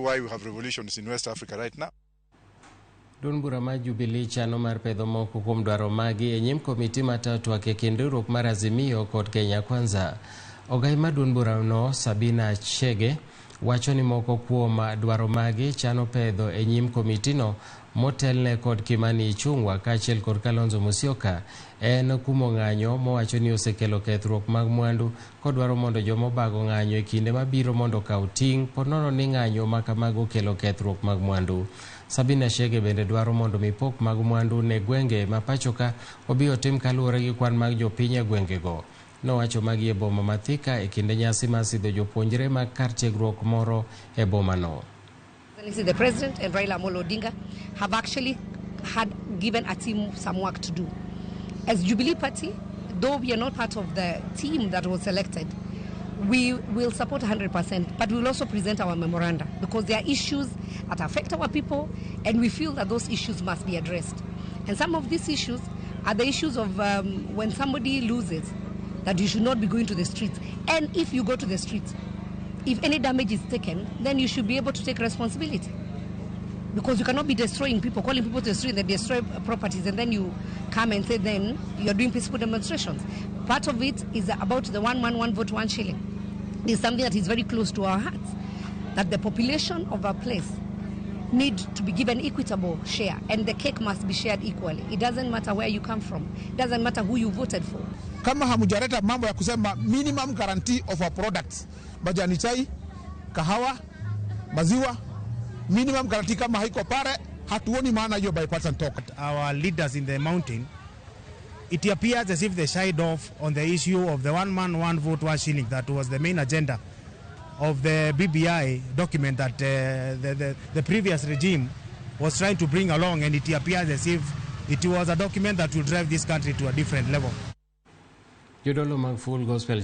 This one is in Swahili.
why we have revolutions in West Africa right now. Duond bura mar Jubilee chano mar pedho moko kuom dwaro magi e nyim komiti mar twak e kind riwruok mar Azimio kod Kenya Kwanza. Ogai mar duond bura no Sabina Chege wacho ni moko kuom dwaro magi chano pedho e nyim komiti no motelne kod Kimani Ichung'wa kaachiel kod Kalonzo Musyoka en kumo ng'anyo mowacho ni osekelo kethruok mag mwandu kod dwaro mondo jomobago ng'anyo e kinde mabiro mondo kaw ting' pod nono ni ng'anyo ma kamago kelo kethruok mag mwandu. Sabina Chege bende dwaro mondo mipok mag mwandu ne gwenge mapachoka obi otim kaluwore gi kwan mag jopiny e gwengego. Nowacho magi e boma ma Thika e kinde nyasi mar sidho jopuonjre mag kar tiegruok moro e boma no. The President and Raila Amolo Odinga have actually had given a team some work to do. As Jubilee Party, though we are not part of the team that was selected, we will support 100%, but we will also present our memoranda because there are issues that affect our people and we feel that those issues must be addressed. And some of these issues are the issues of when somebody loses, that you should not be going to the streets. And if you go to the streets, if any damage is taken, then you should be able to take responsibility. Because you cannot be destroying people, calling people to the street, they destroy properties, and then you come and say then you're doing peaceful demonstrations. Part of it is about the 1 man, 1 vote, 1 shilling. It's something that is very close to our hearts, that the population of a place need to be given equitable share, and the cake must be shared equally. It doesn't matter where you come from. It doesn't matter who you voted for. Kama hamujareta mambo ya kusema minimum guarantee of our products, majani chai, kahawa, maziwa, minimum guarantee kama haiko pare, hatuoni maana hiyo bipartisan talk. Our leaders in the mountain, it appears as if they shied off on the issue of the 1 man, 1 vote, 1 shilling. That was the main agenda of the BBI document that the previous regime was trying to bring along, and it appears as if it was a document that will drive this country to a different level. Jodolo mag Full Gospel